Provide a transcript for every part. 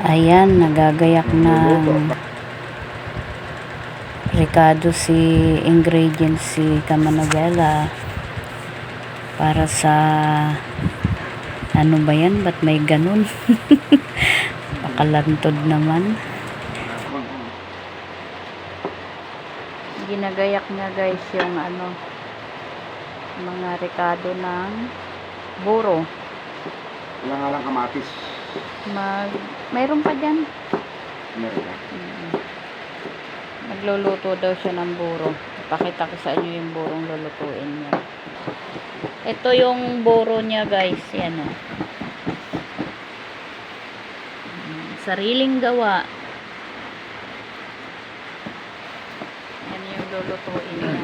Ayan, nagagayak ng Ricardo si ingredients si Kamanobela para sa ano ba yan? Ba't may ganun? Pakalantod naman. Ginagayak niya guys yung ano, mga Ricardo ng buro. Wala nga lang kamatis. Mayroon pa dyan. Meron na. Nagluluto daw siya ng buro. Ipakita ko sa inyo yung burong lulutuin niya. Ito yung buro niya guys. Yan o. Sariling gawa. Yan yung lulutuin niya.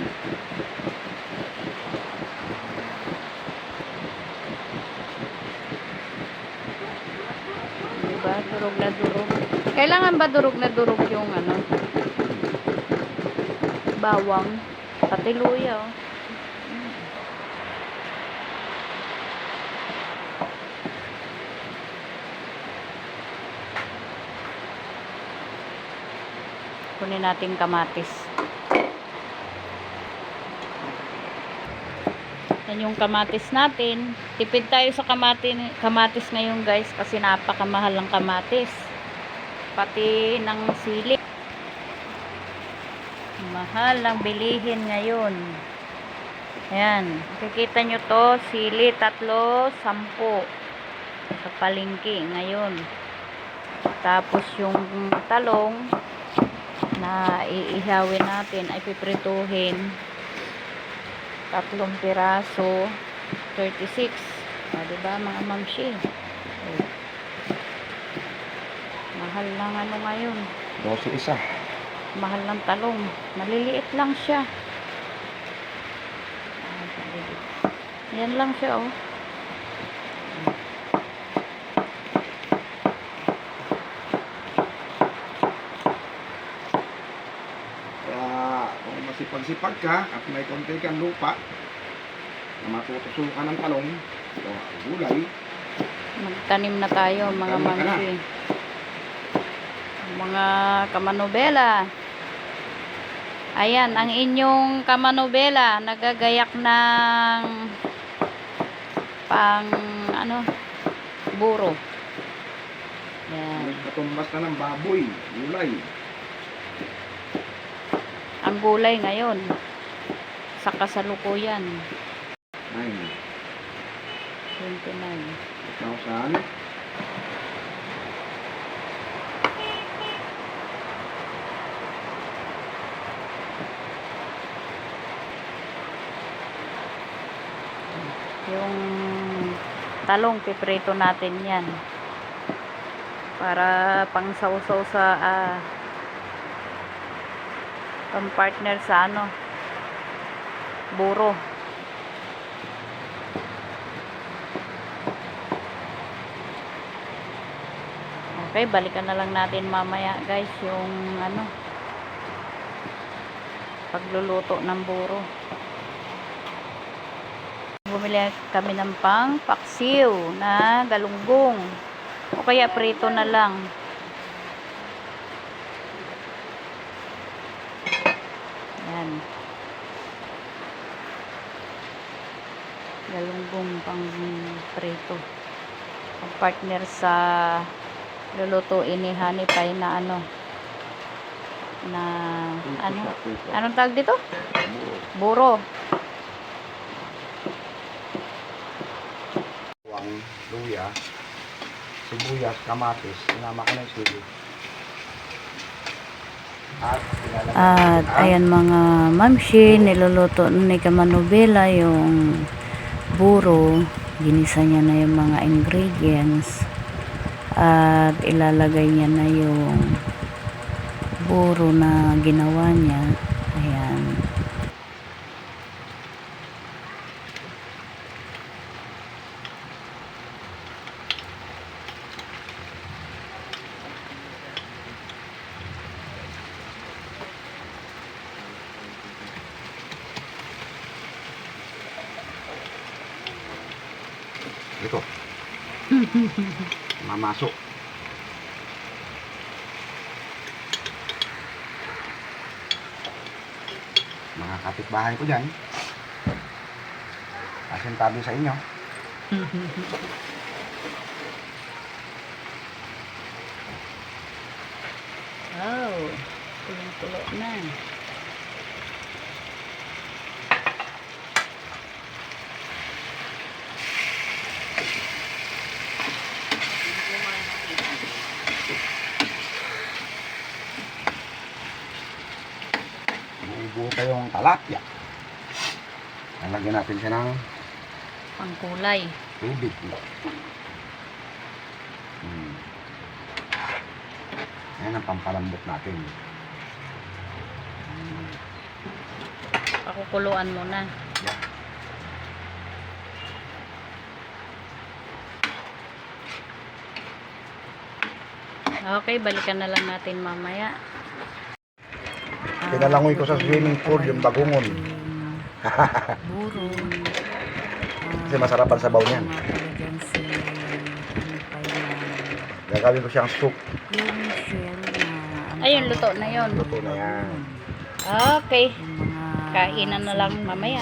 Diba? Durog na durog. Kailangan ba durog na durog yung ano? Bawang. Pati luya oh. Kunin natin kamatis. Yan yung kamatis natin. Tipid tayo sa kamatis ngayon guys kasi napakamahal ng kamatis. Pati ng sili. Mahal ang bilihin ngayon. Ayan. Kikita nyo to. Sili 3, 10. Sa palengke ngayon. Tapos yung talong na iihawin natin ay piprituhin 3 piraso 36. Diba mga mamshi? Mahal lang ano ngayon. 12 isa. Mahal ng talong. Maliliit lang siya. Yan lang siya oh. Kung masipag-sipag ka at may konti kang lupa na matutusukan ng talong o gulay, Magtanim na tayo mga Magtanim ka na. mamshi. Mga Kamanobela. Ayan, ang inyong Kamanobela nagagayak ng pang ano, buro. Yan. katumbas na ng baboy, gulay. Ang gulay ngayon sa kasalukuyan 29. 1,000. Yung talong piprito natin yan para pang sausaw sa pang partner sa ano, buro. Okay, balikan na lang natin mamaya guys yung ano, pagluluto ng buro. Bumili kami ng pang paksiw na galunggong o kaya prito na lang. Yan, galunggong pang prito, ang partner sa lulutuin ni Honey Pie na ano, na ano, anong tawag dito? Buro. Bawang, luya, sibuyas, kamatis, sinama ko ng sili. At ayan mga mamshi, niluluto ni Kamanobela yung buro. Ginisa niya na yung mga ingredients at ilalagay niya na yung buro na ginawa niya. Ayan. Ito. Mamasok. mga kapitbahay ko dyan. Asintabi sa inyo. Oh, tulong-tulo na. Ibuo tayong talapia. Lalagyan natin siya ng Pangkulay. tubig. Ayan ang pampalambot natin. Pakukuluan muna. Yeah. Okay, balikan na lang natin mamaya. Pinalangoy ko sa swimming pool yung bagungon. Buro. Kasi masarap ang sabaw niyan. Dyan si Gagawin ko siyang soup. yung shell na Ayun, luto na yon. Luto na yan. Okay. yung mga Kainan na lang mamaya.